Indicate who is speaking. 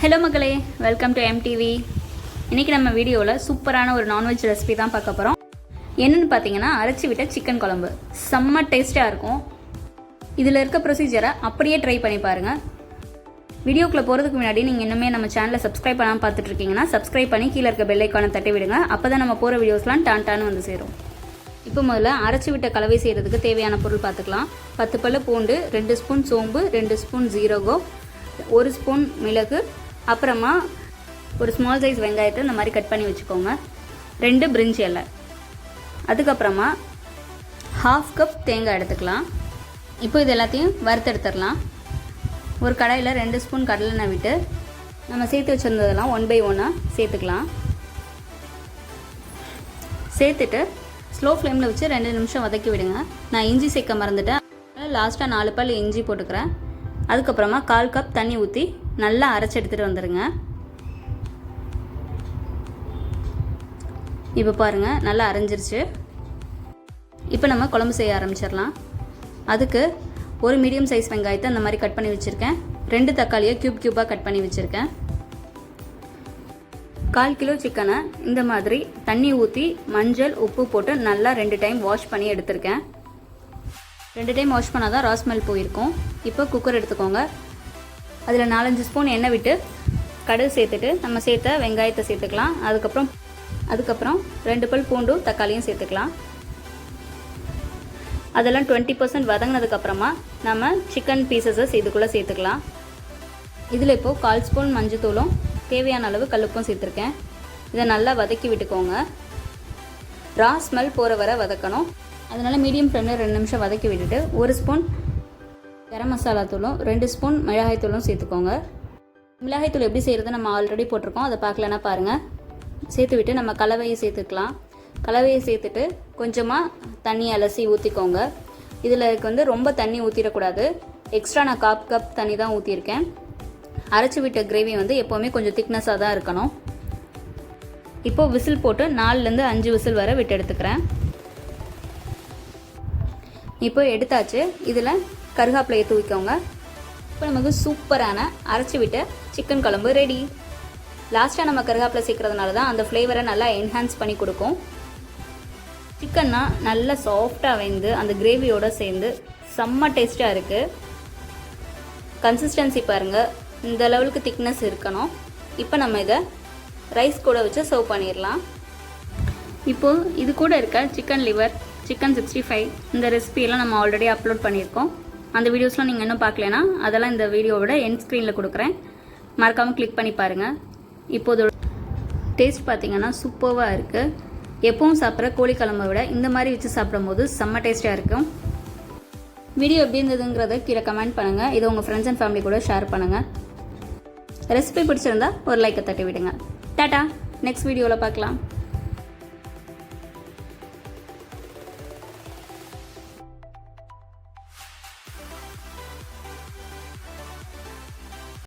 Speaker 1: Hello மக்களே, welcome to MTV. இன்றைக்கி நம்ம வீடியோவில் சூப்பரான ஒரு நான்வெஜ் ரெசிபி தான் பார்க்க போகிறோம். என்னென்னு பார்த்தீங்கன்னா, அரைச்சி விட்ட சிக்கன் குழம்பு. செம்ம டேஸ்ட்டாக இருக்கும். இதில் இருக்க ப்ரொசீஜரை அப்படியே ட்ரை பண்ணி பாருங்கள். வீடியோக்குள்ளே போகிறதுக்கு முன்னாடி நீங்கள் இன்னுமே நம்ம சேனலை சப்ஸ்கிரைப் பண்ணாமல் பார்த்துட்ருக்கீங்கன்னா சப்ஸ்கிரைப் பண்ணி கீழே இருக்க பெல் ஐக்கானை தட்டி விடுங்க. அப்போ தான் நம்ம போகிற வீடியோஸ்லாம் டான்னு வந்து சேரும். இப்போ முதல்ல அரைச்சி விட்ட கலவை செய்கிறதுக்கு தேவையான பொருள் பார்த்துக்கலாம். 10 பல்லு பூண்டு, 2 ஸ்பூன் சோம்பு, 2 ஸ்பூன் ஜீரகம், 1 ஸ்பூன் மிளகு, அப்புறமா ஒரு ஸ்மால் சைஸ் வெங்காயத்தை இந்த மாதிரி கட் பண்ணி வச்சுக்கோங்க. 2 பிரிஞ்சி இலை, அதுக்கப்புறமா 1/2 கப் தேங்காய் எடுத்துக்கலாம். இப்போ இது எல்லாத்தையும் வறுத்தெடுத்துடலாம். ஒரு கடாயில் 2 ஸ்பூன் கடலெண்ணெய் விட்டு நம்ம சேர்த்து வச்சுருந்ததெல்லாம் 1 by 1 சேர்த்துக்கலாம். சேர்த்துட்டு ஸ்லோ ஃப்ளேமில் வச்சு 2 நிமிஷம் வதக்கி விடுங்க. நான் இஞ்சி சேர்க்க மறந்துட்டேன். லாஸ்ட்டாக 4 பல் இஞ்சி போட்டுக்கிறேன். அதுக்கப்புறமா 1/4 கப் தண்ணி ஊற்றி நல்லா அரைச்சி எடுத்துகிட்டு வந்துடுங்க. இப்போ பாருங்கள், நல்லா அரைஞ்சிருச்சு. இப்போ நம்ம குழம்பு செய்ய ஆரம்பிச்சிடலாம். அதுக்கு ஒரு மீடியம் சைஸ் வெங்காயத்தை அந்த மாதிரி கட் பண்ணி வச்சுருக்கேன். 2 தக்காளியை க்யூபாக கட் பண்ணி வச்சுருக்கேன். 1/4 கிலோ சிக்கனை இந்த மாதிரி தண்ணி ஊற்றி மஞ்சள் உப்பு போட்டு நல்லா 2 டைம் வாஷ் பண்ணி எடுத்திருக்கேன். 2 டைம் வாஷ் பண்ணால் தான் ரா ஸ்மெல் போயிருக்கும். இப்போ குக்கர் எடுத்துக்கோங்க. அதில் 4-5 ஸ்பூன் எண்ணெய் விட்டு கடுகு சேர்த்துட்டு நம்ம சேர்த்த வெங்காயத்தை சேர்த்துக்கலாம். அதுக்கப்புறம் 2 பல் பூண்டும் தக்காளியும் சேர்த்துக்கலாம். அதெல்லாம் 20% வதங்கினதுக்கப்புறமா நம்ம சிக்கன் பீசஸை இதுக்குள்ளே சேர்த்துக்கலாம். இதில் இப்போது 1/4 ஸ்பூன் மஞ்சத்தூளும் தேவையான அளவு கல்லுப்பும் சேர்த்துருக்கேன். இதை நல்லா வதக்கி விட்டுக்கோங்க. ரா ஸ்மெல் போகிற வரை வதக்கணும். அதனால் மீடியம் ஃப்ளேமில் 2 நிமிஷம் வதக்கி விட்டுட்டு 1 ஸ்பூன் கரம் மசாலா தூளும் 2 ஸ்பூன் மிளகாய் தூளும் சேர்த்துக்கோங்க. மிளகாய் தூள் எப்படி செய்கிறது நம்ம ஆல்ரெடி போட்டிருக்கோம், அதை பார்க்கலன்னா பாருங்கள். சேர்த்து விட்டு நம்ம கலவையை சேர்த்துக்கலாம். கலவையை சேர்த்துட்டு கொஞ்சமாக தண்ணி அலசி ஊற்றிக்கோங்க. இதில் ரொம்ப தண்ணி ஊற்றிடக்கூடாது. எக்ஸ்ட்ரா நான் 1/4 கப் தண்ணி தான் ஊற்றிருக்கேன். அரைச்சி விட்ட கிரேவி எப்போவுமே கொஞ்சம் திக்னஸாக தான் இருக்கணும். இப்போது விசில் போட்டு 4லேருந்து 5 விசில் வரை விட்டு எடுத்துக்கிறேன். இப்போ எடுத்தாச்சு. இதில் கருகாப்பிலையை தூவிக்கோங்க. இப்போ நமக்கு சூப்பரான அரைச்சி விட்ட சிக்கன் குழம்பு ரெடி. லாஸ்ட்டாக நம்ம கருகாப்பிலை சேர்க்கறதுனால தான் அந்த ஃப்ளேவரை நல்லா என்ஹான்ஸ் பண்ணி கொடுக்கும். சிக்கன்னா நல்லா சாஃப்டாக வெந்து அந்த கிரேவியோடு சேர்ந்து செம்ம டேஸ்ட்டாக இருக்குது. கன்சிஸ்டன்சி பாருங்கள், இந்த லெவலுக்கு திக்னஸ் இருக்கணும். இப்போ நம்ம இதை ரைஸ் கூட வச்சு சர்வ் பண்ணிடலாம். இப்போது இது கூட இருக்க சிக்கன் லிவர், சிக்கன் 65 இந்த ரெசிபியெல்லாம் நம்ம ஆல்ரெடி அப்லோட் பண்ணியிருக்கோம். அந்த வீடியோஸ்லாம் நீங்கள் இன்னும் பார்க்கலனா அதெல்லாம் இந்த வீடியோவோட எண்ட் ஸ்க்ரீனில் கொடுக்குறேன். மறக்காமல் கிளிக் பண்ணி பாருங்கள். இப்போது டேஸ்ட் பார்த்தீங்கன்னா சூப்பராக இருக்குது. எப்பவும் சாப்பிட்ற கோழி குழம்பை விட இந்த மாதிரி வச்சு சாப்பிடும்போது செம்ம டேஸ்ட்டாக இருக்கும். வீடியோ எப்படி இருந்ததுங்கிறத கீழே கமெண்ட் பண்ணுங்கள். இதை உங்கள் ஃப்ரெண்ட்ஸ் அண்ட் ஃபேமிலி கூட ஷேர் பண்ணுங்கள். ரெசிபி பிடிச்சிருந்தா ஒரு லைக்கை தட்டி விடுங்க. டாட்டா, நெக்ஸ்ட் வீடியோவில் பார்க்கலாம்.